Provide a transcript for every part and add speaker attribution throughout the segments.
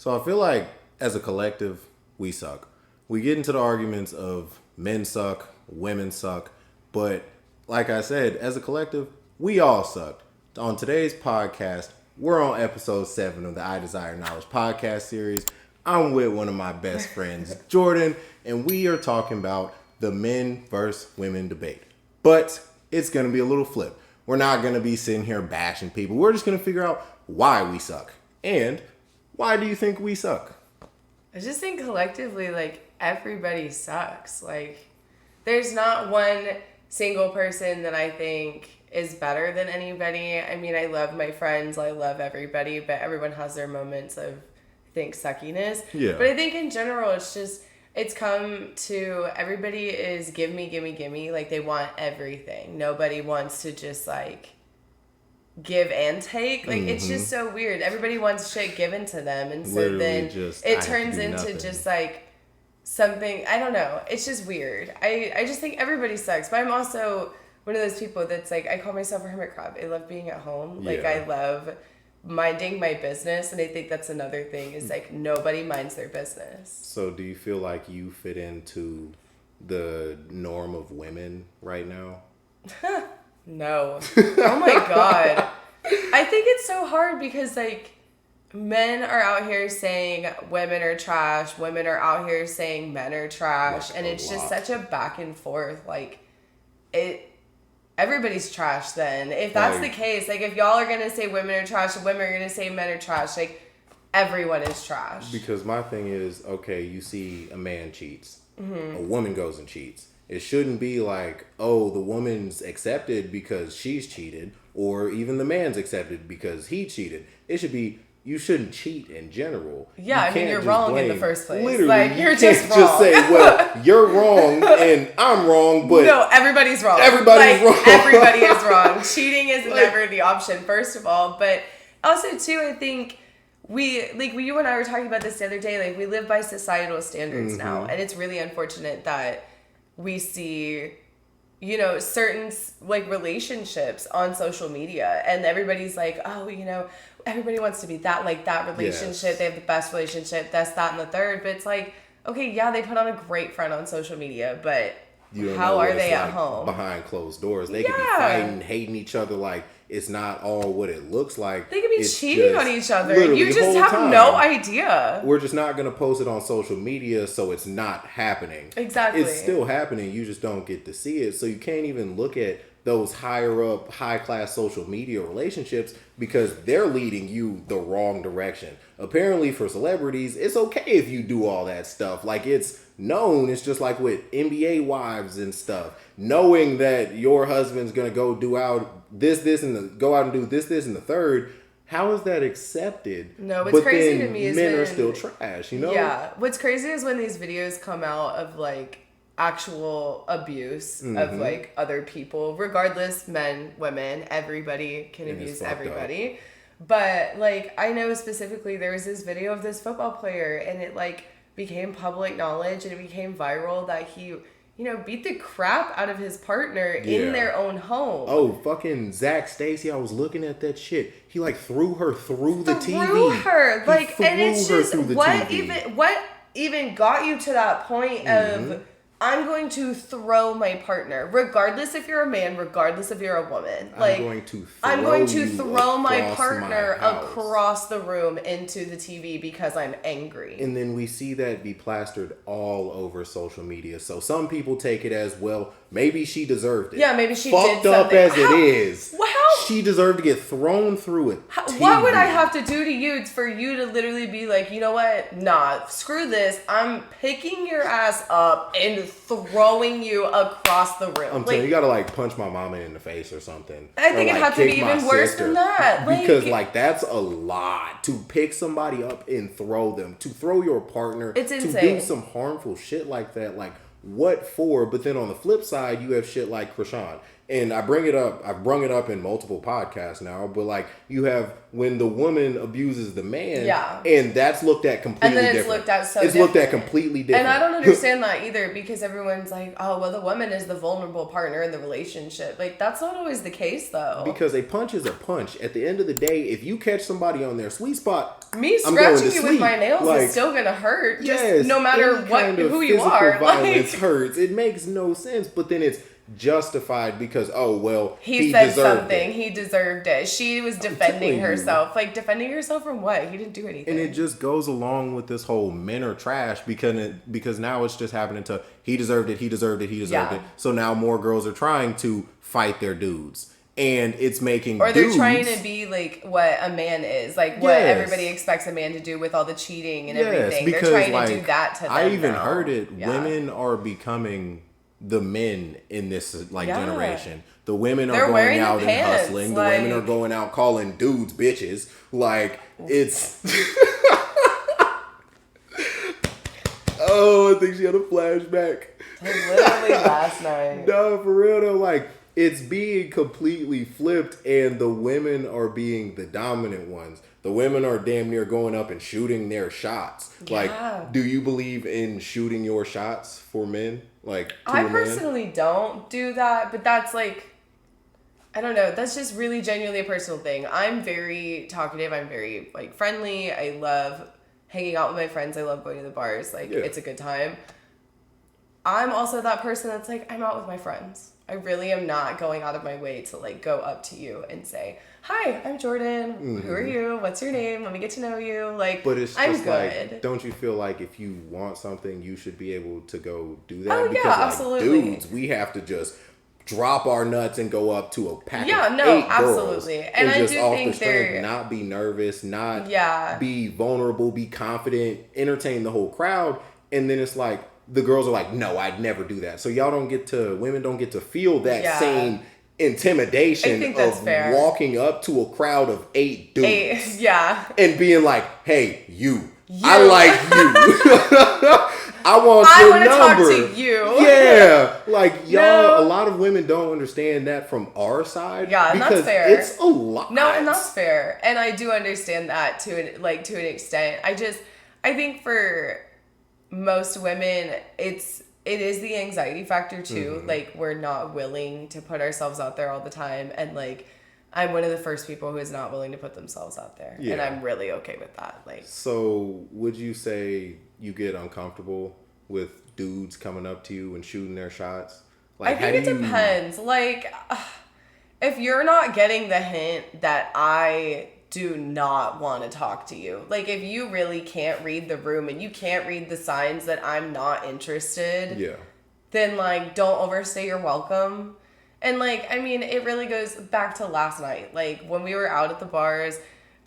Speaker 1: So I feel like as a collective, we suck. We get into the arguments of men suck, women suck, but like I said, as a collective, we all suck. On today's podcast, we're on episode 7 of the I Desire Knowledge podcast series. I'm with one of my best friends, Jordan, and we are talking about the men versus women debate. But it's going to be a little flip. We're not going to be sitting here bashing people. We're just going to figure out why we suck. And why do you think we suck?
Speaker 2: I just think collectively, like, everybody sucks. Like, there's not one single person that I think is better than anybody. I mean, I love my friends. I love everybody. But everyone has their moments of, I think, suckiness.
Speaker 1: Yeah.
Speaker 2: But I think in general, it's come to everybody is give me. Like, they want everything. Nobody wants to just, like, give and take. Like, it's just so weird. Everybody wants shit given to them. And so literally then it turns into nothing. Just, like, something, I don't know. It's just weird. I just think everybody sucks. But I'm also one of those people that's, like, I call myself a hermit crab. I love being at home. Like, I love minding my business, and I think that's another thing is like nobody minds their business. So
Speaker 1: do you feel like you fit into the norm of women right now?
Speaker 2: No. Oh my god. I think it's so hard because like men are out here saying women are trash, women are out here saying men are trash, and it's just such a back and forth. Like everybody's trash then. If that's the case, like if y'all are going to say women are trash and women are going to say men are trash, like everyone is trash.
Speaker 1: Because my thing is, okay, you see a man cheats. A woman goes and cheats. It shouldn't be like, oh, the woman's accepted because she's cheated, or even the man's accepted because he cheated. It should be, you shouldn't cheat in general.
Speaker 2: Yeah, I mean, you're wrong in the first place.
Speaker 1: Literally,
Speaker 2: like, you're
Speaker 1: just
Speaker 2: wrong.
Speaker 1: Just say, well, you're wrong and I'm wrong, but...
Speaker 2: No, everybody's wrong.
Speaker 1: Everybody's wrong.
Speaker 2: Everybody is wrong. Cheating is never the option, first of all. But also, too, I think you and I were talking about this the other day, like, we live by societal standards now. And it's really unfortunate that we see... you know, certain, like, relationships on social media. And everybody's like, oh, you know, everybody wants to be that, like, that relationship. Yes. They have the best relationship. That's that and the third. But it's like, okay, yeah, they put on a great front on social media. But how are they at home?
Speaker 1: Behind closed doors. They could be fighting, hating each other like it's not all what it looks like.
Speaker 2: They could be cheating on each other. You just have no idea.
Speaker 1: We're just not going to post it on social media, so it's not happening.
Speaker 2: Exactly.
Speaker 1: It's still happening. You just don't get to see it. So you can't even look at those higher up, high class social media relationships because they're leading you the wrong direction. Apparently for celebrities, it's okay if you do all that stuff. Like it's known. It's just like with NBA wives and stuff. Knowing that your husband's going to go do out go out and do this, and the third. How is that accepted?
Speaker 2: No, what's crazy to me is
Speaker 1: men are still trash, you know?
Speaker 2: Yeah. What's crazy is when these videos come out of like actual abuse of like other people, regardless, men, women, everybody can abuse everybody. But like I know specifically there was this video of this football player and it like became public knowledge and it became viral that he, you know, beat the crap out of his partner in their own home.
Speaker 1: Oh, fucking Zach Stacy, I was looking at that shit. He like threw her through the TV.
Speaker 2: Threw her. Like, and it's just what even got you to that point of I'm going to throw my partner, regardless if you're a man, regardless if you're a woman. Like, I'm going to throw my partner across the room into the TV because I'm angry.
Speaker 1: And then we see that be plastered all over social media. So some people take it as, well, maybe she deserved it.
Speaker 2: Yeah, maybe she
Speaker 1: fucked
Speaker 2: did
Speaker 1: up
Speaker 2: something.
Speaker 1: as it is.
Speaker 2: How?
Speaker 1: She deserved to get thrown through it.
Speaker 2: What would I have to do to you for you to literally be like, you know what? Nah, screw this. I'm picking your ass up and throwing you across the room.
Speaker 1: I'm telling you, you gotta like punch my mama in the face or something.
Speaker 2: I think it had to be even worse than that.
Speaker 1: Because like that's a lot to pick somebody up and throw them. To throw your partner.
Speaker 2: It's insane.
Speaker 1: To do some harmful shit like that. Like what for? But then on the flip side, you have shit like Krishan. and I've brung it up in multiple podcasts now, but like you have when the woman abuses the man, and that's looked at completely different. And then it's looked at
Speaker 2: it's
Speaker 1: looked at completely different.
Speaker 2: And I don't understand that either, because everyone's like, oh, well, the woman is the vulnerable partner in the relationship. Like, that's not always the case, though.
Speaker 1: Because a punch is a punch. At the end of the day, if you catch somebody on their sweet spot,
Speaker 2: me scratching you with my nails is still gonna hurt. Just no matter who you are.
Speaker 1: Violence hurts. It makes no sense, but then it's justified because he
Speaker 2: said something, he deserved it. She was defending herself. Like, defending herself from what? He didn't do anything.
Speaker 1: And it just goes along with this whole men are trash because now it's just happening to he deserved it. So now more girls are trying to fight their dudes. And it's making
Speaker 2: they're trying to be like what a man is, like what everybody expects a man to do with all the cheating and everything. They're trying to do that to them.
Speaker 1: I even heard it. Women are becoming the men in this generation. The women are going out and hustling. The women are going out calling dudes bitches. Like, it's I think she had a flashback.
Speaker 2: Literally last night.
Speaker 1: No, for real though, like it's being completely flipped, and the women are being the dominant ones. The women are damn near going up and shooting their shots. Yeah. Like, do you believe in shooting your shots for men? Like,
Speaker 2: I personally don't do that, but that's like, I don't know. That's just really genuinely a personal thing. I'm very talkative. I'm very like friendly. I love hanging out with my friends. I love going to the bars. Like, it's a good time. I'm also that person that's like, I'm out with my friends. I really am not going out of my way to like go up to you and say, hi, I'm Jordan. Mm-hmm. Who are you? What's your name? Let me get to know you. Like,
Speaker 1: but it's
Speaker 2: I'm
Speaker 1: just
Speaker 2: good.
Speaker 1: Like, don't you feel like if you want something, you should be able to go do that?
Speaker 2: Oh,
Speaker 1: because,
Speaker 2: yeah, absolutely.
Speaker 1: Dudes, we have to just drop our nuts and go up to a pack of 8
Speaker 2: absolutely.
Speaker 1: girls
Speaker 2: and I
Speaker 1: just
Speaker 2: do
Speaker 1: off
Speaker 2: think
Speaker 1: the strength, not be nervous, not be vulnerable, be confident, entertain the whole crowd, and then it's like the girls are like, no, I'd never do that. So women don't get to feel that same intimidation of walking up to a crowd of 8 dudes. And being like, hey, you. I like you. I want your number.
Speaker 2: Talk to you.
Speaker 1: Yeah. Like, y'all, a lot of women don't understand that from our side.
Speaker 2: Yeah, and that's fair.
Speaker 1: It's a lot.
Speaker 2: No, and that's fair. And I do understand that to an extent. I think for most women, it is the anxiety factor too. Mm-hmm. Like, we're not willing to put ourselves out there all the time. And like, I'm one of the first people who is not willing to put themselves out there. Yeah. And I'm really okay with that. Like,
Speaker 1: so would you say you get uncomfortable with dudes coming up to you and shooting their shots? Like,
Speaker 2: I think it depends. Like, if you're not getting the hint that I do not want to talk to you, like if you really can't read the room and you can't read the signs that I'm not interested, then like don't overstay your welcome. And like, I mean, it really goes back to last night. Like, when we were out at the bars,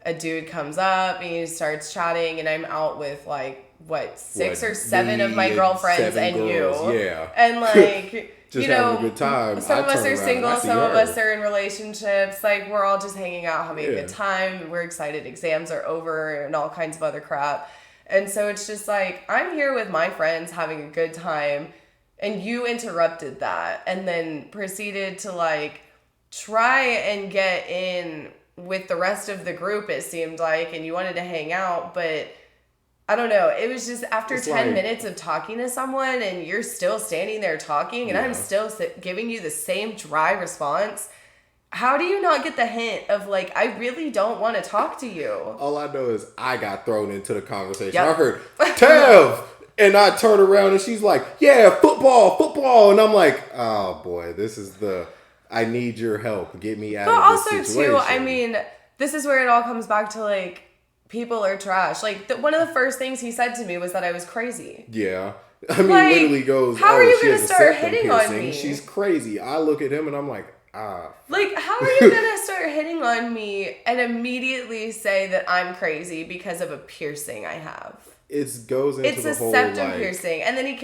Speaker 2: a dude comes up and he starts chatting, and I'm out with like, six or seven of my girlfriends and
Speaker 1: girls. You. Yeah.
Speaker 2: And like,
Speaker 1: just having a good time.
Speaker 2: Some of us are single, some of us are in relationships. Like, we're all just hanging out, having a good time. We're excited exams are over and all kinds of other crap. And so it's just like, I'm here with my friends having a good time, and you interrupted that and then proceeded to like try and get in with the rest of the group, it seemed like, and you wanted to hang out, but I don't know. It was just after 10 minutes of talking to someone and you're still standing there talking and I'm still giving you the same dry response. How do you not get the hint of like, I really don't want to talk to you?
Speaker 1: All I know is I got thrown into the conversation. Yep. I heard, Tev! And I turn around and she's like, yeah, football. And I'm like, oh boy, this is I need your help. Get me out of this situation.
Speaker 2: But also too, I mean, this is where it all comes back to like, people are trash. Like, one of the first things he said to me was that I was crazy.
Speaker 1: Yeah. I mean, like, literally goes,
Speaker 2: how are you going to start hitting on me?
Speaker 1: She's crazy. I look at him and I'm like,
Speaker 2: Like, how are you going to start hitting on me and immediately say that I'm crazy because of a piercing I have?
Speaker 1: It goes into the whole,
Speaker 2: it's a septum piercing. And then he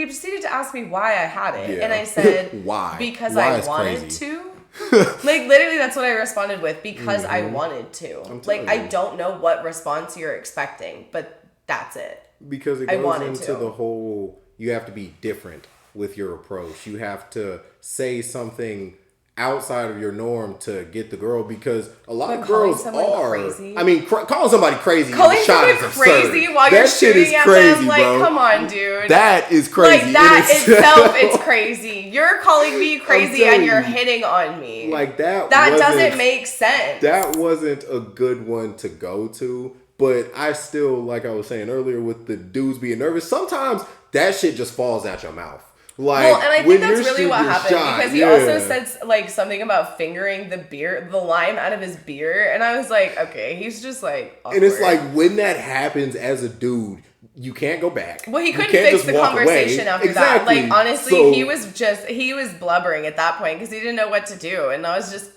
Speaker 2: proceeded to ask me why I had it. Yeah. And I said,
Speaker 1: why?
Speaker 2: Because I wanted to. Like, literally, that's what I responded with. Because I wanted to. Like, I don't know what response you're expecting, but that's it.
Speaker 1: Because it goes into the whole, you have to be different with your approach. You have to say something outside of your norm to get the girl, because a lot
Speaker 2: But
Speaker 1: of
Speaker 2: calling
Speaker 1: girls
Speaker 2: someone
Speaker 1: are.
Speaker 2: crazy?
Speaker 1: I mean, calling somebody crazy.
Speaker 2: Calling
Speaker 1: in the shot
Speaker 2: someone
Speaker 1: is
Speaker 2: crazy
Speaker 1: absurd.
Speaker 2: while
Speaker 1: That
Speaker 2: you're
Speaker 1: shit
Speaker 2: shooting
Speaker 1: is
Speaker 2: at
Speaker 1: crazy,
Speaker 2: them, like,
Speaker 1: bro.
Speaker 2: come on, dude.
Speaker 1: That is crazy.
Speaker 2: Like, that
Speaker 1: in
Speaker 2: itself is crazy. You're calling me crazy and you're
Speaker 1: you,
Speaker 2: hitting on me.
Speaker 1: Like, that
Speaker 2: doesn't make sense.
Speaker 1: That wasn't a good one to go to. But I still, like I was saying earlier, with the dudes being nervous, sometimes that shit just falls out your mouth. Like,
Speaker 2: well, and I think that's really what happened, because he also said like something about fingering the lime out of his beer, and I was like, okay, he's just like awkward.
Speaker 1: And it's like, when that happens as a dude, you can't go back.
Speaker 2: Well, he couldn't fix the conversation after that. Like, honestly,
Speaker 1: so,
Speaker 2: he was blubbering at that point because he didn't know what to do, and I was just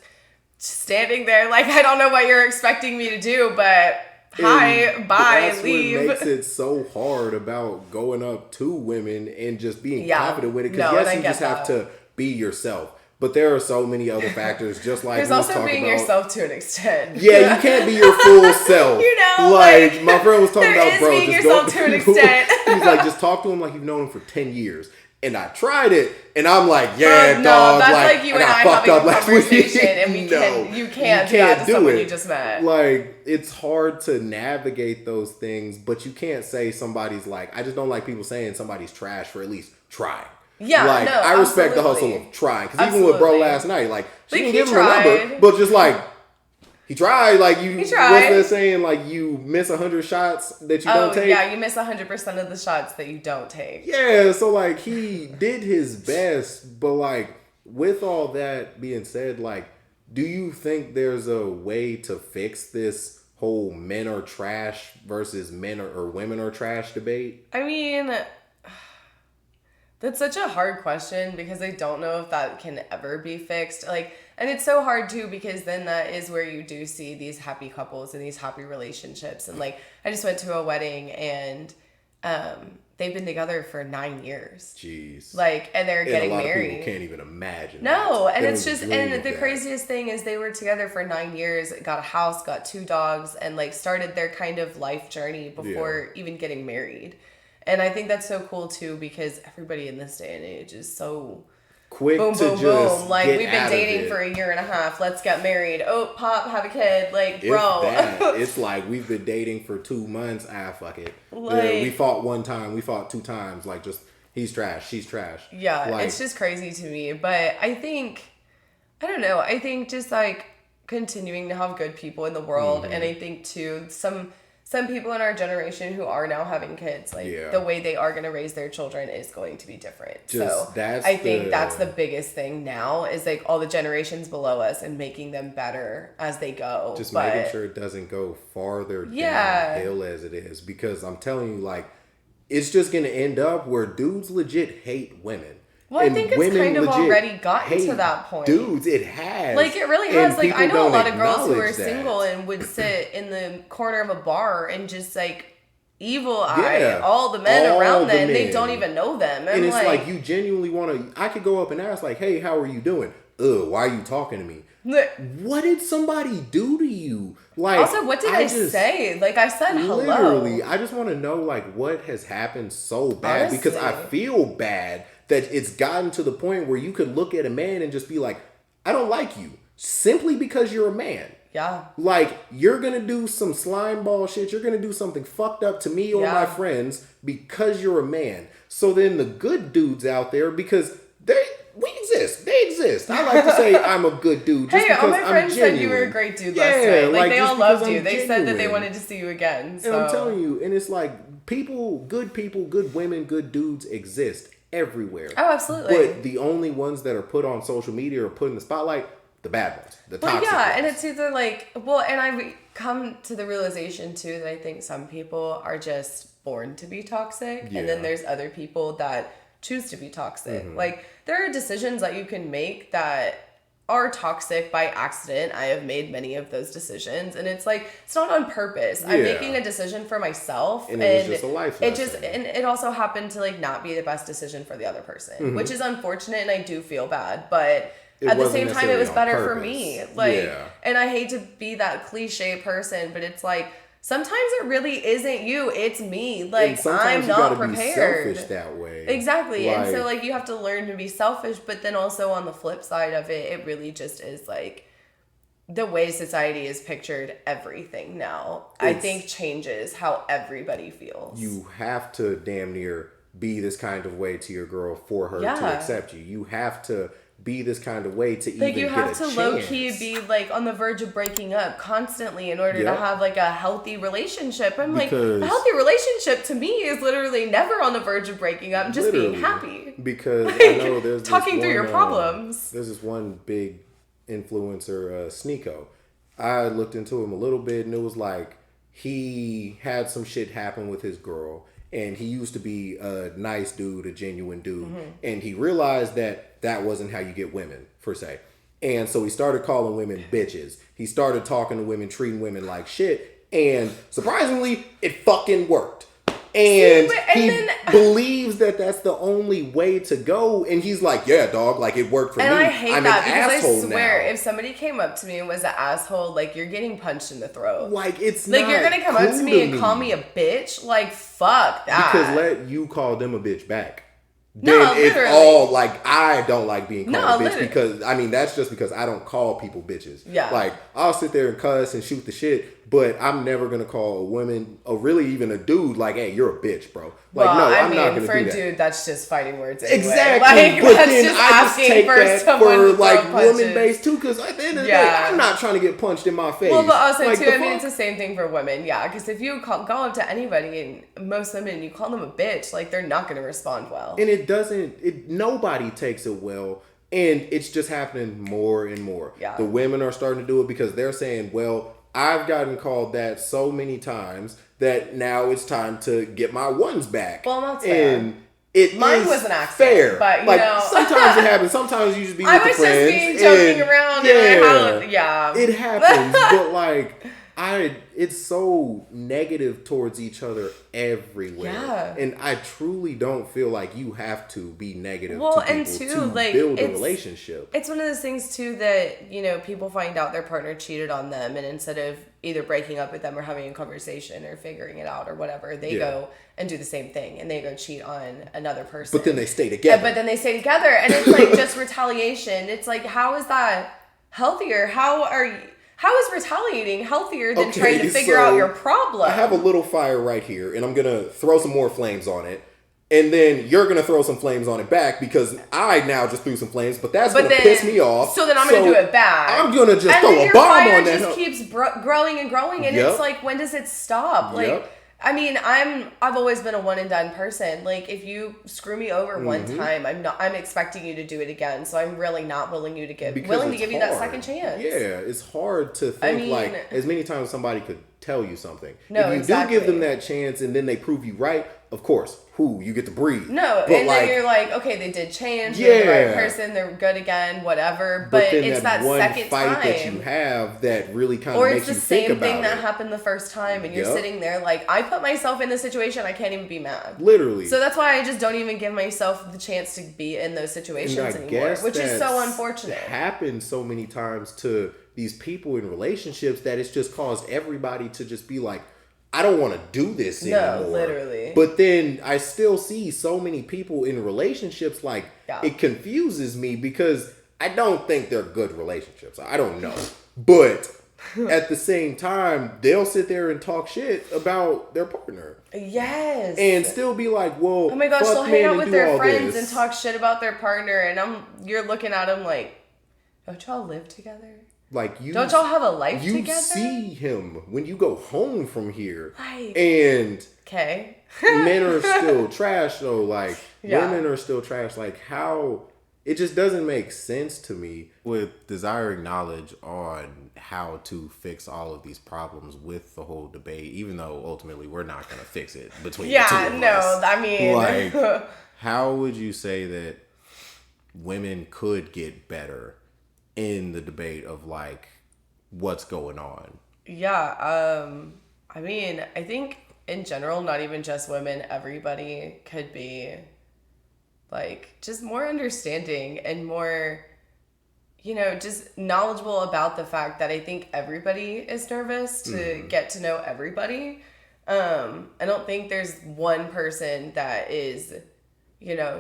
Speaker 2: standing there like, I don't know what you're expecting me to do, but. Hi, bye,
Speaker 1: that's
Speaker 2: leave.
Speaker 1: What makes it so hard about going up to women and just being confident with it. Because yes, you just have to be yourself. But there are so many other factors, just like
Speaker 2: there's also being yourself to an extent.
Speaker 1: Yeah, you can't be your full self.
Speaker 2: You know,
Speaker 1: like my friend was talking about, bro,
Speaker 2: being
Speaker 1: just
Speaker 2: yourself to an extent.
Speaker 1: He's like, just talk to him like you've known him for 10 years. And I tried it, and I'm like, yeah, dog.
Speaker 2: That's like you and I having a conversation, and you can't do that to someone you just met.
Speaker 1: Like, it's hard to navigate those things, but you can't say somebody's like, I just don't like people saying somebody's trash for at least trying.
Speaker 2: Yeah,
Speaker 1: like,
Speaker 2: no,
Speaker 1: I respect the hustle of trying. Because even with bro last night, like, she didn't give him a number, but just like, he tried. Like, what's that saying? Like, you miss 100 shots that you don't take?
Speaker 2: Yeah, you miss 100% of the shots that you don't take.
Speaker 1: Yeah, so, like, he did his best, but, like, with all that being said, like, do you think there's a way to fix this whole men are trash versus men or women are trash debate?
Speaker 2: I mean, that's such a hard question, because I don't know if that can ever be fixed. Like, and it's so hard too, because then that is where you do see these happy couples and these happy relationships. And like, I just went to a wedding, and they've been together for 9 years.
Speaker 1: Jeez.
Speaker 2: Like, and they're getting married.
Speaker 1: A lot of people can't even imagine.
Speaker 2: No, and it's just, and the craziest thing is they were together for 9 years, got a house, got 2 dogs, and like started their kind of life journey before even getting married. And I think that's so cool too, because everybody in this day and age is so
Speaker 1: quick
Speaker 2: boom,
Speaker 1: to
Speaker 2: boom,
Speaker 1: just
Speaker 2: boom. Like,
Speaker 1: get
Speaker 2: we've been dating for 1.5 years. Let's get married. Oh, pop, have a kid. Like, bro.
Speaker 1: It's like, we've been dating for 2 months. Fuck it.
Speaker 2: Like,
Speaker 1: we fought 1 time. We fought 2 times. Like, just, he's trash. She's trash.
Speaker 2: Yeah,
Speaker 1: like,
Speaker 2: it's just crazy to me. But I think, I don't know. I think just like continuing to have good people in the world. And I think too, some people in our generation who are now having kids, like the way they are going to raise their children is going to be different. I think that's the biggest thing now, is like all the generations below us and making them better as they go.
Speaker 1: Just making sure it doesn't go farther downhill as it is. Because I'm telling you, like, it's just going to end up where dudes legit hate women.
Speaker 2: Well, I think it's kind of already gotten to that point.
Speaker 1: Dudes, it has.
Speaker 2: Like, it really has. Like, I know a lot of girls who are single and would sit in the corner of a bar and just, like, evil eye all the men around them. They don't even know them.
Speaker 1: And it's like, you genuinely want to... I could go up and ask, like, hey, how are you doing? Why are you talking to me? What did somebody do to you? Like,
Speaker 2: also, what did I say? Like, I said hello.
Speaker 1: Literally, I just want to know, like, what has happened so bad. Honestly. Because I feel bad that it's gotten to the point where you could look at a man and just be like, I don't like you, simply because you're a man.
Speaker 2: Yeah.
Speaker 1: Like, you're going to do some slime ball shit. You're going to do something fucked up to me or my friends because you're a man. So then the good dudes out there, because we exist. They exist. I like to say I'm a good dude. Just
Speaker 2: all my friends said you were a great dude last night. Like, they all loved you. They said that they wanted to see you again. So.
Speaker 1: And I'm telling you, and it's like, people, good women, good dudes exist everywhere.
Speaker 2: Oh, absolutely.
Speaker 1: But the only ones that are put on social media or put in the spotlight, the bad ones, the toxic ones.
Speaker 2: And it's either like, and I've come to the realization too that I think some people are just born to be toxic, and then there's other people that choose to be toxic. Like, there are decisions that you can make that are toxic by accident. I have made many of those decisions, and it's like, it's not on purpose. I'm making a decision for myself, and it was just a life lesson. And it also happened to like not be the best decision for the other person, which is unfortunate, and I do feel bad, but at the same time, it was better for me. Like, and I hate to be that cliche person, but it's like, sometimes it really isn't you, it's me. Like,
Speaker 1: sometimes
Speaker 2: I'm
Speaker 1: you
Speaker 2: not
Speaker 1: gotta
Speaker 2: prepared.
Speaker 1: be selfish that way.
Speaker 2: Exactly.
Speaker 1: Like,
Speaker 2: and so, like, you have to learn to be selfish, but then also on the flip side of it, it really just is like the way society is pictured everything now, I think changes how everybody feels.
Speaker 1: You have to damn near be this kind of way to your girl for her to accept you. You have to be this kind of way to even
Speaker 2: like, you
Speaker 1: get
Speaker 2: have
Speaker 1: a
Speaker 2: to
Speaker 1: chance.
Speaker 2: low-key be like on the verge of breaking up constantly in order to have like a healthy relationship. I'm like, a healthy relationship to me is literally never on the verge of breaking up, just being happy.
Speaker 1: Because I know there's
Speaker 2: talking through your problems.
Speaker 1: There's this one big influencer, Sneeko. I looked into him a little bit, and it was like he had some shit happen with his girl, and he used to be a nice dude, a genuine dude, and he realized that wasn't how you get women, per se. And so he started calling women bitches. He started talking to women, treating women like shit, and surprisingly, it fucking worked. And he believes that that's the only way to go. And he's like, yeah, dog, like, it worked for me.
Speaker 2: And I hate that because I swear,
Speaker 1: now.
Speaker 2: if somebody came up to me and was an asshole, like, you're getting punched in the throat.
Speaker 1: Like, it's
Speaker 2: like,
Speaker 1: not
Speaker 2: you're going to come up to me and call me a bitch? Like, fuck that.
Speaker 1: Because let you call them a bitch back.
Speaker 2: No,
Speaker 1: then it's
Speaker 2: literally.
Speaker 1: all like, I don't like being called a bitch
Speaker 2: literally.
Speaker 1: because, I mean, that's just because I don't call people bitches.
Speaker 2: Yeah.
Speaker 1: Like, I'll sit there and cuss and shoot the shit, but I'm never going to call a woman, or really even a dude, like, hey, you're a bitch, bro. Like,
Speaker 2: well,
Speaker 1: no,
Speaker 2: I'm
Speaker 1: not going to do that.
Speaker 2: for a dude, that's just fighting words anyway.
Speaker 1: Exactly.
Speaker 2: Like,
Speaker 1: but
Speaker 2: that's
Speaker 1: then
Speaker 2: just
Speaker 1: I just
Speaker 2: asking
Speaker 1: take
Speaker 2: for
Speaker 1: that
Speaker 2: someone
Speaker 1: for,
Speaker 2: to
Speaker 1: like,
Speaker 2: throw punches.
Speaker 1: women-based, too, because at the end of the day, I'm not trying to get punched in my face.
Speaker 2: Well, but also,
Speaker 1: like,
Speaker 2: too, I mean, it's the same thing for women, yeah, because if you go up to anybody, and most women, you call them a bitch, like, they're not going to respond well.
Speaker 1: And it doesn't, nobody takes it well, and it's just happening more and more.
Speaker 2: Yeah.
Speaker 1: The women are starting to do it because they're saying, well, I've gotten called that so many times that now it's time to get my ones back.
Speaker 2: Well, that's fair.
Speaker 1: And
Speaker 2: mine was an accident,
Speaker 1: fair.
Speaker 2: but you
Speaker 1: like,
Speaker 2: know,
Speaker 1: sometimes it happens. Sometimes you just be with
Speaker 2: I was
Speaker 1: the friends.
Speaker 2: just being joking around.
Speaker 1: Yeah, it happens. But like, it's so negative towards each other everywhere.
Speaker 2: Yeah.
Speaker 1: And I truly don't feel like you have to be negative to people
Speaker 2: and too,
Speaker 1: to
Speaker 2: like,
Speaker 1: build a relationship.
Speaker 2: It's one of those things too that, you know, people find out their partner cheated on them, and instead of either breaking up with them or having a conversation or figuring it out or whatever, they go and do the same thing, and they go cheat on another person.
Speaker 1: But then they stay together.
Speaker 2: And it's like just retaliation. It's like, how is that healthier? How is retaliating healthier than trying to figure out your problem?
Speaker 1: I have a little fire right here, and I'm going to throw some more flames on it. And then you're going to throw some flames on it back because I now just threw some flames, but that's going to piss me off.
Speaker 2: So then I'm going to do it back.
Speaker 1: I'm going to just throw a bomb on that.
Speaker 2: And just keeps growing and growing, and it's like, when does it stop? Like, I mean, I've always been a one and done person. Like, if you screw me over one time, I'm expecting you to do it again. So I'm really not willing to give you that second chance.
Speaker 1: Yeah, it's hard to think, like, as many times as somebody could tell you something.
Speaker 2: No,
Speaker 1: if you do give them that chance and then they prove you right, of course, you get to breathe.
Speaker 2: No, but and then you're like, okay, they did change. They're the right person. They're good again. Whatever. But it's that
Speaker 1: one
Speaker 2: second
Speaker 1: fight
Speaker 2: time
Speaker 1: that you have that really kind of makes you think about it. Or it's the same thing
Speaker 2: that happened the first time, and you're sitting there like, I put myself in this situation. I can't even be mad.
Speaker 1: Literally.
Speaker 2: So that's why I just don't even give myself the chance to be in those situations anymore, which is so unfortunate.
Speaker 1: It happens so many times to these people in relationships that it's just caused everybody to just be like, I don't want to do this anymore.
Speaker 2: No, literally.
Speaker 1: But then I still see so many people in relationships, like, it confuses me because I don't think they're good relationships. I don't know. But at the same time, they'll sit there and talk shit about their partner.
Speaker 2: Yes.
Speaker 1: And still be like, well,
Speaker 2: oh my gosh, they'll hang out with their friends
Speaker 1: and
Speaker 2: talk shit about their partner, and you're looking at them like, don't y'all live together?
Speaker 1: Like,
Speaker 2: don't y'all have a life together?
Speaker 1: You see him when you go home from here, and men are still trash though. Like, women are still trash. Like, how it just doesn't make sense to me. With desiring knowledge on how to fix all of these problems with the whole debate, even though ultimately we're not going to fix it between the two of us.
Speaker 2: I mean,
Speaker 1: like, how would you say that women could get better in the debate of, like, what's going on?
Speaker 2: I mean, I think in general, not even just women, everybody could be, like, just more understanding and more, just knowledgeable about the fact that I think everybody is nervous to get to know everybody. I don't think there's one person that is,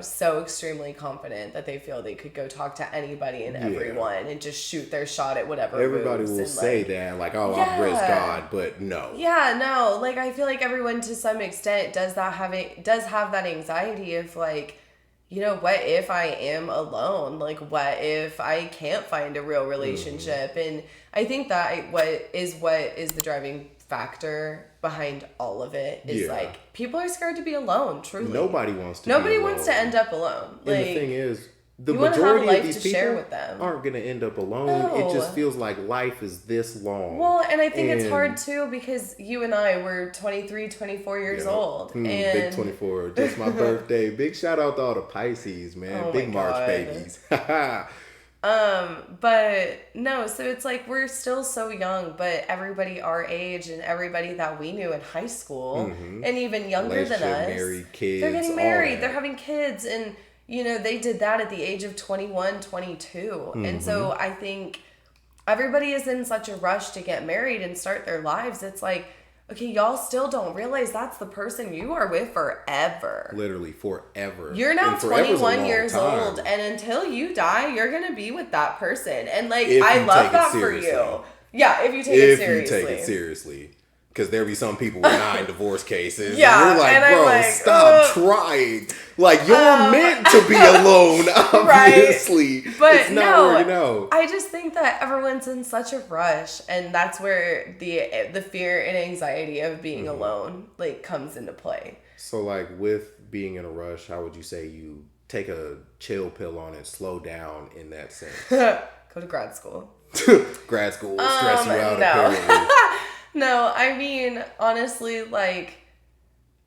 Speaker 2: so extremely confident that they feel they could go talk to anybody and everyone and just shoot their shot at whatever.
Speaker 1: Everybody will say that, like, oh, I'm praise God, but no.
Speaker 2: Yeah, no. Like, I feel like everyone to some extent does have that anxiety of like, what if I am alone? Like, what if I can't find a real relationship? And I think that what is the driving factor behind all of it is like people are scared to be alone. Truly,
Speaker 1: nobody wants to
Speaker 2: end up alone.
Speaker 1: And
Speaker 2: like,
Speaker 1: the thing is, the majority of these people aren't going to end up alone.
Speaker 2: No.
Speaker 1: It just feels like life is this long.
Speaker 2: Well, and I think it's hard too because you and I were 23, 24 years old. And
Speaker 1: big 24, just my birthday. Big shout out to all the Pisces, man.
Speaker 2: Oh
Speaker 1: big March babies.
Speaker 2: But no, so it's like we're still so young, but everybody our age and everybody that we knew in high school and even younger than us,
Speaker 1: married, kids,
Speaker 2: they're getting married, they're having kids, and they did that at the age of 21, 22. And so I think everybody is in such a rush to get married and start their lives. It's like, okay, y'all still don't realize that's the person you are with forever.
Speaker 1: Literally forever.
Speaker 2: You're now 21 years old, and until you die, you're going to be with that person. And like, I love that for you. Yeah, if you take it seriously.
Speaker 1: If you take it seriously. Because there be some people with 9 divorce cases.
Speaker 2: Yeah,
Speaker 1: and you're like,
Speaker 2: and
Speaker 1: bro,
Speaker 2: like,
Speaker 1: stop trying. Like, you're meant to be alone, obviously.
Speaker 2: Right? But
Speaker 1: it's not working out.
Speaker 2: I just think that everyone's in such a rush, and that's where the fear and anxiety of being alone like comes into play.
Speaker 1: So, like, with being in a rush, how would you say you take a chill pill on it, slow down in that sense?
Speaker 2: Go to grad school.
Speaker 1: Grad school will stress you out, apparently.
Speaker 2: No, I mean, honestly, like,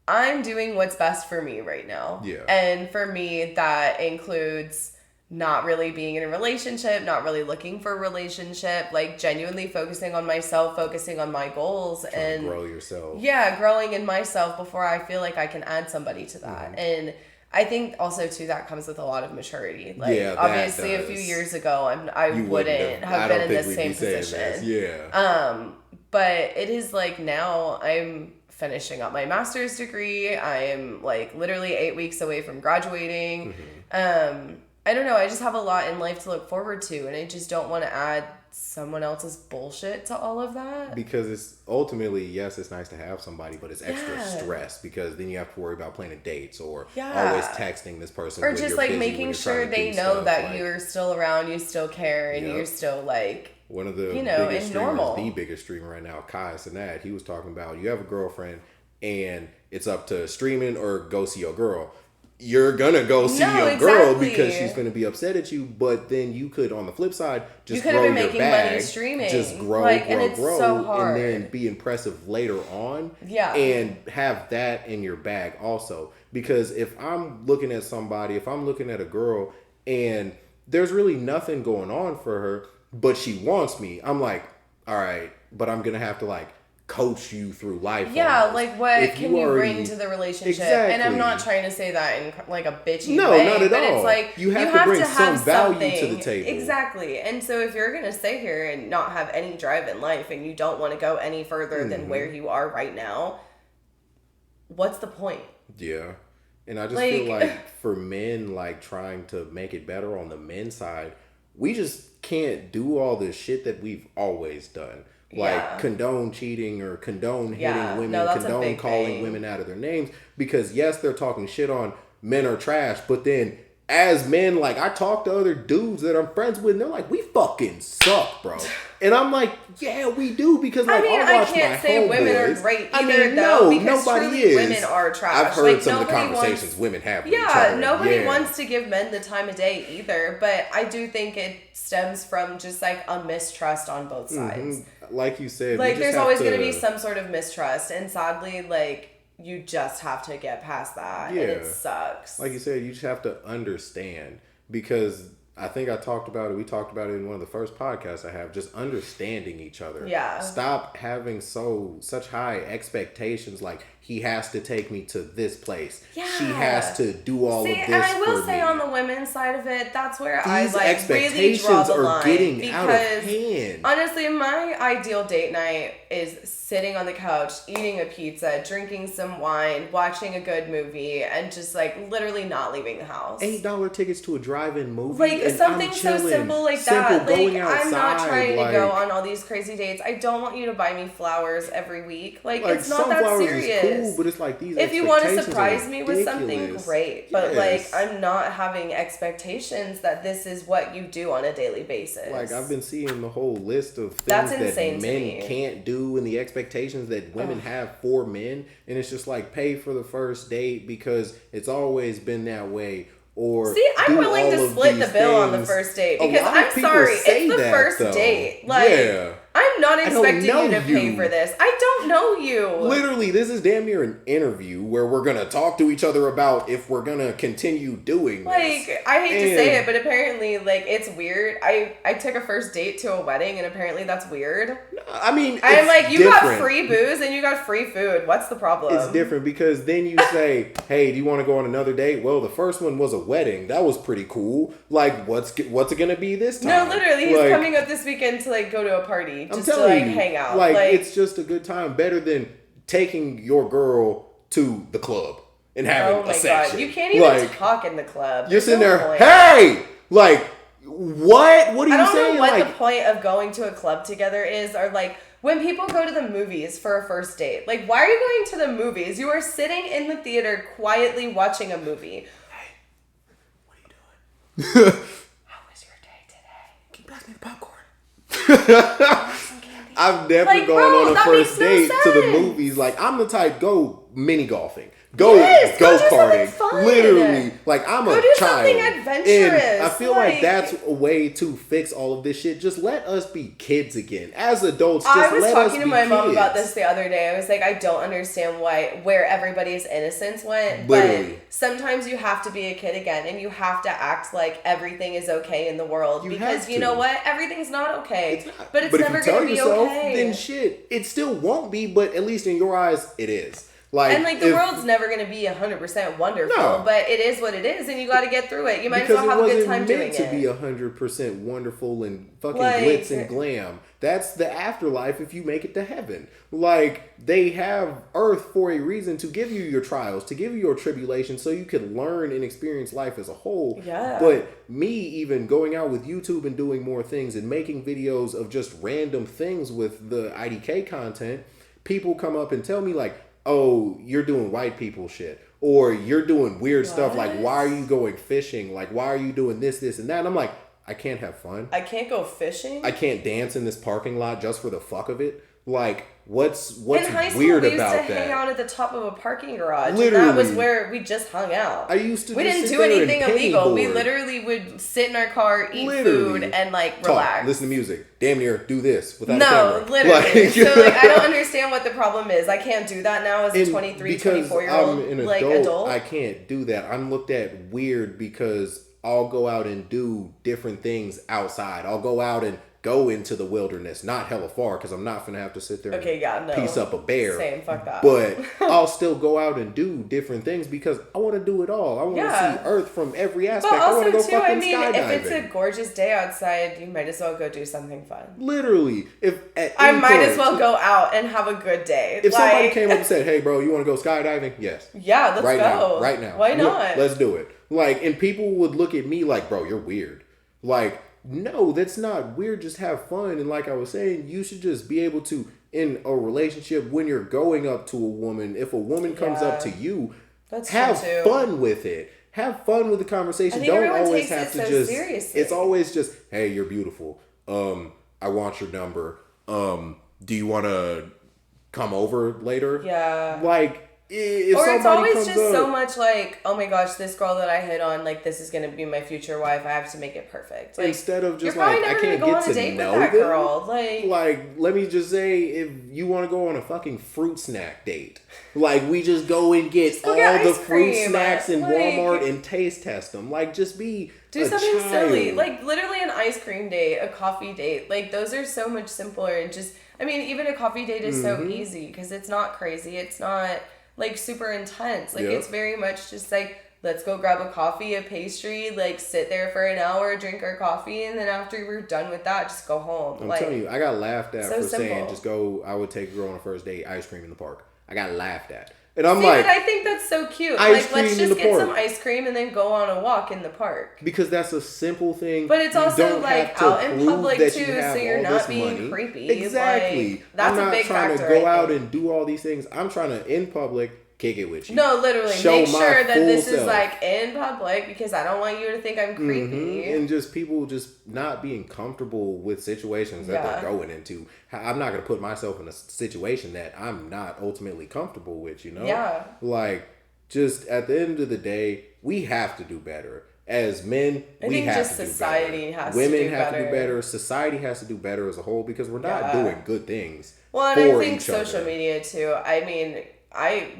Speaker 2: I'm doing what's best for me right now.
Speaker 1: Yeah.
Speaker 2: And for me, that includes not really being in a relationship, not really looking for a relationship, like genuinely focusing on myself, focusing on my goals.
Speaker 1: Trying to grow yourself.
Speaker 2: Yeah, growing in myself before I feel like I can add somebody to that. And I think also too that comes with a lot of maturity. Like obviously a few years ago I wouldn't have been in this same position.
Speaker 1: Yeah.
Speaker 2: But it is like now I'm finishing up my master's degree. I am like literally 8 weeks away from graduating. I don't know. I just have a lot in life to look forward to, and I just don't want to add someone else's bullshit to all of that.
Speaker 1: Because it's ultimately, yes, it's nice to have somebody, but it's extra stress because then you have to worry about planning dates or always texting this person.
Speaker 2: Or just like making sure they know that you're still around, you still care, and you're still like,
Speaker 1: one of the biggest streamers, the biggest streamer right now, Kai Sinat, he was talking about you have a girlfriend and it's up to streaming or go see your girl. You're gonna go see your girl because she's gonna be upset at you, but then you could, on the flip side, just grow your bag, just grow, and then be impressive later on, and have that in your bag also. Because if I'm looking at somebody, if I'm looking at a girl, and there's really nothing going on for her, but she wants me, I'm like, all right, but I'm gonna have to like coach you through life.
Speaker 2: Yeah, like what can you bring to the relationship? Exactly. And I'm not trying to say that in like a bitchy way.
Speaker 1: Not at
Speaker 2: but
Speaker 1: all.
Speaker 2: It's like
Speaker 1: you have to bring some value to the table.
Speaker 2: Exactly. And so if you're gonna stay here and not have any drive in life and you don't want to go any further than where you are right now, what's the point?
Speaker 1: Yeah. And I just feel like for men, like trying to make it better on the men's side, we just can't do all this shit that we've always done. Like condone cheating or condone hitting women, condone calling women out of their names. Because yes, they're talking shit on men are trash, but then as men, like I talk to other dudes that I'm friends with and they're like, we fucking suck, bro. And I'm like, yeah, we do, because like I
Speaker 2: can't say women are great either, though, because nobody is. Women are trash.
Speaker 1: I've heard some of the conversations women have with each other.
Speaker 2: Nobody wants to give men the time of day either, but I do think it stems from just like a mistrust on both sides.
Speaker 1: Like you said,
Speaker 2: like there's always going to be some sort of mistrust, and sadly, like you just have to get past that, and it sucks.
Speaker 1: Like you said, you just have to understand, because I think I talked about it. We talked about it in one of the first podcasts I have. Just understanding each other.
Speaker 2: Yeah.
Speaker 1: Stop having such high expectations. Like, he has to take me to this place.
Speaker 2: Yeah.
Speaker 1: She has to do all of this.
Speaker 2: And I will
Speaker 1: for
Speaker 2: say
Speaker 1: me.
Speaker 2: on the women's side of it, that's where
Speaker 1: These
Speaker 2: I like really draw the line.
Speaker 1: Getting out of hand.
Speaker 2: Honestly, my ideal date night is sitting on the couch, eating a pizza, drinking some wine, watching a good movie, and just like literally not leaving the house.
Speaker 1: $8 tickets to a drive-in movie.
Speaker 2: Like
Speaker 1: and
Speaker 2: something
Speaker 1: I'm
Speaker 2: so
Speaker 1: chilling.
Speaker 2: simple like that.
Speaker 1: Going
Speaker 2: Like
Speaker 1: outside,
Speaker 2: I'm not trying
Speaker 1: like,
Speaker 2: to go on all these crazy dates. I don't want you to buy me flowers every week. Like it's not that
Speaker 1: sunflowers
Speaker 2: serious.
Speaker 1: is cool, but it's like these.
Speaker 2: If you want to
Speaker 1: expectations
Speaker 2: surprise
Speaker 1: are
Speaker 2: me with something,
Speaker 1: ridiculous.
Speaker 2: great. But
Speaker 1: Yes.
Speaker 2: like I'm not having expectations that this is what you do on a daily basis.
Speaker 1: Like, I've been seeing the whole list of things
Speaker 2: That's
Speaker 1: that
Speaker 2: insane to
Speaker 1: men
Speaker 2: me.
Speaker 1: can't do and the expectations that women have for men. And it's just like, pay for the first date because it's always been that way. Or
Speaker 2: see, I'm
Speaker 1: do
Speaker 2: willing to
Speaker 1: all of
Speaker 2: split the
Speaker 1: these
Speaker 2: bill on the
Speaker 1: things.
Speaker 2: first date
Speaker 1: A
Speaker 2: because
Speaker 1: lot of
Speaker 2: I'm
Speaker 1: people
Speaker 2: sorry,
Speaker 1: say
Speaker 2: it's the
Speaker 1: that,
Speaker 2: first
Speaker 1: though.
Speaker 2: date. Like,
Speaker 1: Yeah.
Speaker 2: I'm not expecting you
Speaker 1: know
Speaker 2: to pay
Speaker 1: you.
Speaker 2: for this. I don't know you.
Speaker 1: Literally, this is damn near an interview where we're going to talk to each other about if we're going to continue doing this.
Speaker 2: Like, I hate to say it, but apparently, like, it's weird. I took a first date to a wedding, and apparently that's weird.
Speaker 1: I mean,
Speaker 2: I'm like, you
Speaker 1: different.
Speaker 2: got free booze and you got free food. What's the problem?
Speaker 1: It's different because then you say, hey, do you want to go on another date? Well, the first one was a wedding. That was pretty cool. Like, what's it going to be this time?
Speaker 2: No, literally, he's
Speaker 1: like,
Speaker 2: coming up this weekend to, like, go to a party. Just to,
Speaker 1: telling
Speaker 2: like,
Speaker 1: you,
Speaker 2: hang out.
Speaker 1: Like, it's just a good time. Better than taking your girl to the club and having
Speaker 2: oh my
Speaker 1: a section.
Speaker 2: God. You can't even
Speaker 1: like,
Speaker 2: talk in the club.
Speaker 1: You're
Speaker 2: There's
Speaker 1: sitting
Speaker 2: no
Speaker 1: there,
Speaker 2: point.
Speaker 1: hey! Like, what? What are you saying?
Speaker 2: I don't know what
Speaker 1: like,
Speaker 2: the point of going to a club together is, or like when people go to the movies for a first date. Like, why are you going to the movies? You are sitting in the theater quietly watching a movie.
Speaker 1: Hey, what are you doing?
Speaker 2: How was your day today?
Speaker 1: Can you pass me the popcorn? I've never
Speaker 2: Like,
Speaker 1: gone
Speaker 2: bro,
Speaker 1: on a
Speaker 2: that
Speaker 1: first
Speaker 2: makes no
Speaker 1: date to the
Speaker 2: sense.
Speaker 1: movies. Like, I'm the type, go mini golfing. Go
Speaker 2: Yes, go do
Speaker 1: karting.
Speaker 2: something fun.
Speaker 1: Literally. Like, I'm
Speaker 2: Go
Speaker 1: a
Speaker 2: do
Speaker 1: child.
Speaker 2: something adventurous.
Speaker 1: And I feel like
Speaker 2: Like-
Speaker 1: that's a way to fix all of this shit. Just let us be kids again. As adults, just
Speaker 2: I was
Speaker 1: let us
Speaker 2: talking to
Speaker 1: be
Speaker 2: my mom
Speaker 1: kids.
Speaker 2: about this the other day. I was like, I don't understand where everybody's innocence went.
Speaker 1: Literally.
Speaker 2: But sometimes you have to be a kid again, and you have to act like everything is okay in the world.
Speaker 1: You
Speaker 2: because
Speaker 1: have
Speaker 2: you
Speaker 1: to.
Speaker 2: know what? Everything's not okay.
Speaker 1: It's not.
Speaker 2: But it's
Speaker 1: if
Speaker 2: never
Speaker 1: you tell
Speaker 2: going to be
Speaker 1: yourself,
Speaker 2: okay.
Speaker 1: then shit, it still won't be, but at least in your eyes, it is. Like,
Speaker 2: And like the
Speaker 1: if-
Speaker 2: world's never going to be 100% wonderful,
Speaker 1: No.
Speaker 2: but it is what it is, and you got to get through it. You might as
Speaker 1: because
Speaker 2: well have a good
Speaker 1: it
Speaker 2: time
Speaker 1: wasn't
Speaker 2: doing
Speaker 1: meant to
Speaker 2: it.
Speaker 1: be 100% wonderful and fucking
Speaker 2: Like-
Speaker 1: glitz and glam. That's the afterlife if you make it to heaven. Like, they have earth for a reason, to give you your trials, to give you your tribulations, so you can learn and experience life as a whole.
Speaker 2: Yeah.
Speaker 1: But me even going out with YouTube and doing more things and making videos of just random things with the IDK content, people come up and tell me like, oh, you're doing white people shit. Or you're doing weird stuff like, why are you going fishing? Like, why are you doing this, and that? And I'm like, I can't have fun.
Speaker 2: I can't go fishing.
Speaker 1: I can't dance in this parking lot just for the fuck of it. Like, what's
Speaker 2: in high school,
Speaker 1: weird
Speaker 2: we used
Speaker 1: about
Speaker 2: to hang
Speaker 1: that?
Speaker 2: out at the top of a parking garage.
Speaker 1: Literally.
Speaker 2: And that was where we just hung out.
Speaker 1: I used to
Speaker 2: We
Speaker 1: just
Speaker 2: didn't
Speaker 1: sit
Speaker 2: do
Speaker 1: there and
Speaker 2: anything illegal. We
Speaker 1: pennyboard.
Speaker 2: literally would sit in our car, eat
Speaker 1: Literally.
Speaker 2: food, and like
Speaker 1: Talk,
Speaker 2: relax.
Speaker 1: listen to music, damn near do this without a
Speaker 2: No,
Speaker 1: camera.
Speaker 2: literally.
Speaker 1: Like,
Speaker 2: So like, I don't understand what the problem is. I can't do that now as a
Speaker 1: And
Speaker 2: 23,
Speaker 1: because
Speaker 2: 24-year-old
Speaker 1: I'm an
Speaker 2: like
Speaker 1: adult, I can't do that. I'm looked at weird because I'll go out and do different things outside. I'll go out and go into the wilderness, not hella far, because I'm not gonna have to sit there and piece up a bear.
Speaker 2: Same, fuck that.
Speaker 1: But I'll still go out and do different things because I want to do it all. I want to see Earth from every aspect.
Speaker 2: But
Speaker 1: I want
Speaker 2: also
Speaker 1: to go
Speaker 2: too, I
Speaker 1: fucking
Speaker 2: mean,
Speaker 1: skydiving.
Speaker 2: if it's a gorgeous day outside, you might as well go do something fun.
Speaker 1: Literally, if at
Speaker 2: I
Speaker 1: any
Speaker 2: might
Speaker 1: point,
Speaker 2: as well go out and have a good day.
Speaker 1: If
Speaker 2: like,
Speaker 1: somebody came up and said, "Hey, bro, you want to go skydiving?" Yes.
Speaker 2: Yeah, let's
Speaker 1: right
Speaker 2: go.
Speaker 1: Right now.
Speaker 2: Why not?
Speaker 1: Let's do it. Like, and people would look at me like, "Bro, you're weird." Like, no, that's not weird. Just have fun. And like I was saying, you should just be able to, in a relationship, when you're going up to a woman, if a woman comes up to you, have fun with it. Have fun with the conversation. Don't always have to just.
Speaker 2: Seriously.
Speaker 1: It's always just, "Hey, you're beautiful. I want your number. Do you want to come over later?"
Speaker 2: Yeah.
Speaker 1: Like, if
Speaker 2: or it's
Speaker 1: somebody
Speaker 2: always
Speaker 1: comes
Speaker 2: just
Speaker 1: up,
Speaker 2: so much like, oh my gosh, this girl that I hit on, like, this is gonna be my future wife. I have to make it perfect. Like,
Speaker 1: instead of just
Speaker 2: you're
Speaker 1: like,
Speaker 2: probably
Speaker 1: I
Speaker 2: never
Speaker 1: can't
Speaker 2: gonna go
Speaker 1: get
Speaker 2: on a
Speaker 1: to
Speaker 2: date
Speaker 1: know
Speaker 2: with that
Speaker 1: them.
Speaker 2: girl.
Speaker 1: Like, let me just say, if you want to go on a fucking fruit snack date, like, we just go and get
Speaker 2: go
Speaker 1: all
Speaker 2: get
Speaker 1: the
Speaker 2: ice
Speaker 1: fruit
Speaker 2: cream,
Speaker 1: snacks in
Speaker 2: like,
Speaker 1: Walmart and taste test them. Like, just be
Speaker 2: do
Speaker 1: a
Speaker 2: something
Speaker 1: child.
Speaker 2: silly, like literally an ice cream date, a coffee date. Like, those are so much simpler. And just, I mean, even a coffee date is so easy because it's not crazy. It's not like super intense. Like, it's very much just like, let's go grab a coffee, a pastry, like sit there for an hour, drink our coffee, and then after we're done with that, just go home.
Speaker 1: I'm telling you, I got laughed at
Speaker 2: so
Speaker 1: for saying
Speaker 2: simple.
Speaker 1: just go. I would take a girl on a first date, ice cream in the park. I got laughed at, and I'm
Speaker 2: See,
Speaker 1: like,
Speaker 2: but I think that's so cute.
Speaker 1: Ice
Speaker 2: Like,
Speaker 1: cream
Speaker 2: let's
Speaker 1: in
Speaker 2: just
Speaker 1: the
Speaker 2: get
Speaker 1: park.
Speaker 2: some ice cream and then go on a walk in the park.
Speaker 1: because that's a simple thing.
Speaker 2: But it's
Speaker 1: You
Speaker 2: also
Speaker 1: don't
Speaker 2: like
Speaker 1: have to
Speaker 2: out in
Speaker 1: prove
Speaker 2: public
Speaker 1: that
Speaker 2: too,
Speaker 1: you have
Speaker 2: so you're
Speaker 1: all
Speaker 2: not
Speaker 1: this
Speaker 2: being
Speaker 1: money.
Speaker 2: creepy.
Speaker 1: Exactly.
Speaker 2: Like, that's
Speaker 1: I'm
Speaker 2: a
Speaker 1: not
Speaker 2: big
Speaker 1: trying
Speaker 2: factor,
Speaker 1: to go
Speaker 2: I
Speaker 1: out
Speaker 2: think.
Speaker 1: and do all these things. I'm trying to in public kick it with you.
Speaker 2: No, literally,
Speaker 1: Show
Speaker 2: make
Speaker 1: my
Speaker 2: sure that
Speaker 1: full
Speaker 2: this is
Speaker 1: self.
Speaker 2: like in public because I don't want you to think I'm creepy.
Speaker 1: And just people just not being comfortable with situations that they're going into. I'm not going to put myself in a situation that I'm not ultimately comfortable with, you know?
Speaker 2: Yeah.
Speaker 1: Like, just at the end of the day, we have to do better. As men,
Speaker 2: I
Speaker 1: we
Speaker 2: think
Speaker 1: have
Speaker 2: just
Speaker 1: to do
Speaker 2: society
Speaker 1: better.
Speaker 2: has to
Speaker 1: Women
Speaker 2: do
Speaker 1: have to do
Speaker 2: better.
Speaker 1: better. Society has to do better as a whole because we're not doing good things.
Speaker 2: Well, and
Speaker 1: for
Speaker 2: I think
Speaker 1: each
Speaker 2: social
Speaker 1: other.
Speaker 2: media too. I mean,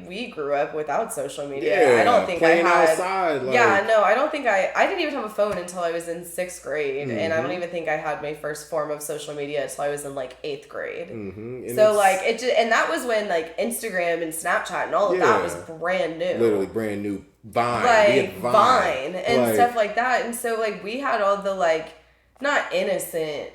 Speaker 2: we grew up without social media.
Speaker 1: Yeah,
Speaker 2: I don't think
Speaker 1: playing
Speaker 2: I had.
Speaker 1: outside. Like,
Speaker 2: Yeah, no, I don't think I didn't even have a phone until I was in 6th grade, and I don't
Speaker 1: Mm-hmm.
Speaker 2: even think I had my first form of social media until I was in like 8th grade.
Speaker 1: And
Speaker 2: So
Speaker 1: it's
Speaker 2: like it just, and that was when like Instagram and Snapchat and all of that was brand new.
Speaker 1: literally brand new. Vine,
Speaker 2: Like
Speaker 1: Vine
Speaker 2: and
Speaker 1: like,
Speaker 2: stuff like that. And so like we had all the like not innocent,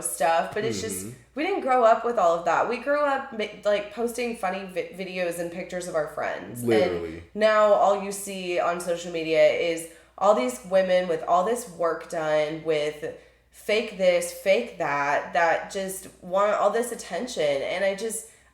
Speaker 2: stuff, but it's just we didn't grow up with all of that. We grew up like posting funny videos and pictures of our friends.
Speaker 1: Literally.
Speaker 2: And now all you see on social media is all these women with all this work done with fake this, fake that just want all this attention. And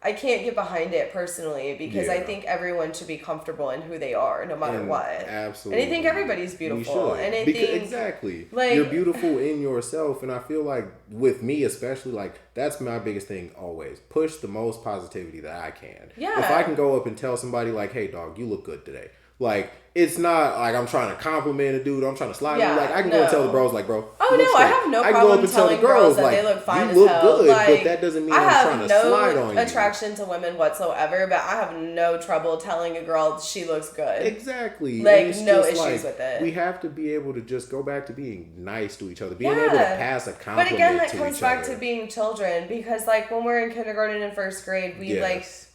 Speaker 2: I can't get behind it personally because I think everyone should be comfortable in who they are no matter what.
Speaker 1: Absolutely.
Speaker 2: And I think everybody's beautiful. And I think
Speaker 1: exactly.
Speaker 2: like,
Speaker 1: you're beautiful in yourself, and I feel like with me especially, like that's my biggest thing always. Push the most positivity that I can.
Speaker 2: Yeah.
Speaker 1: If I can go up and tell somebody like, "Hey dog, you look good today." Like, it's not like I'm trying to compliment a dude. I'm trying to slide.
Speaker 2: Yeah,
Speaker 1: Like, I can go and tell the bros, like, bro.
Speaker 2: Oh
Speaker 1: you look
Speaker 2: no, I
Speaker 1: straight.
Speaker 2: have no
Speaker 1: I can go up
Speaker 2: problem
Speaker 1: and tell the
Speaker 2: telling girls that
Speaker 1: like,
Speaker 2: they look fine
Speaker 1: you
Speaker 2: as
Speaker 1: look
Speaker 2: hell.
Speaker 1: good,
Speaker 2: Like,
Speaker 1: but that doesn't mean
Speaker 2: I
Speaker 1: I'm
Speaker 2: have
Speaker 1: trying to slide on
Speaker 2: no
Speaker 1: you.
Speaker 2: attraction to women whatsoever, but I have no trouble telling a girl she looks good.
Speaker 1: Exactly.
Speaker 2: Like,
Speaker 1: And it's
Speaker 2: no
Speaker 1: just
Speaker 2: issues with it.
Speaker 1: We have to be able to just go back to being nice to each other, being able to pass a compliment
Speaker 2: But again, that
Speaker 1: to
Speaker 2: comes
Speaker 1: each
Speaker 2: back
Speaker 1: other.
Speaker 2: to being children because, like, when we're in kindergarten and 1st grade,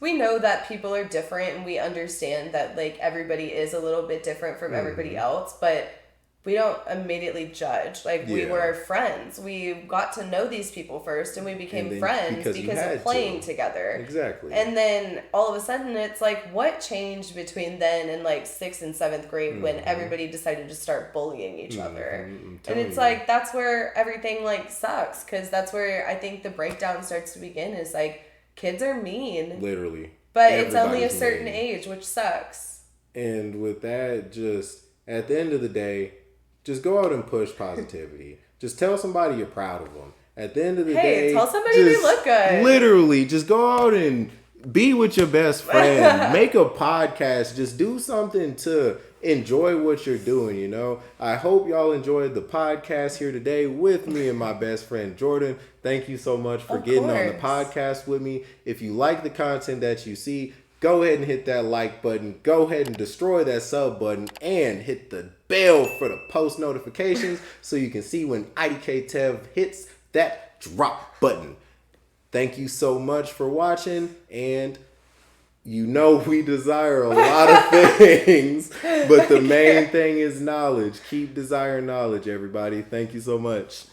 Speaker 2: we know that people are different and we understand that, like, everybody is a little bit different from everybody else, but we don't immediately judge. Like, we were friends. We got to know these people first and we became friends because of playing together.
Speaker 1: Exactly.
Speaker 2: And then all of a sudden it's like, what changed between then and like 6th and 7th grade when everybody decided to start bullying each other? And it's like, that's where everything like sucks because that's where I think the breakdown starts to begin is like, kids are mean.
Speaker 1: Literally.
Speaker 2: But it's only a certain age, which sucks.
Speaker 1: And with that, just at the end of the day, just go out and push positivity. Just tell somebody you're proud of them. At the end of the day,
Speaker 2: tell somebody they look good.
Speaker 1: Literally, just go out and be with your best friend. Make a podcast. Just do something to enjoy what you're doing, I hope y'all enjoyed the podcast here today with me and my best friend, Jordan. Thank you so much for getting on the podcast with me. If you like the content that you see, go ahead and hit that like button. Go ahead and destroy that sub button and hit the bell for the post notifications so you can see when IDK Tev hits that drop button. Thank you so much for watching, and we desire a lot of things, but the main thing is knowledge. Keep desiring knowledge, everybody. Thank you so much.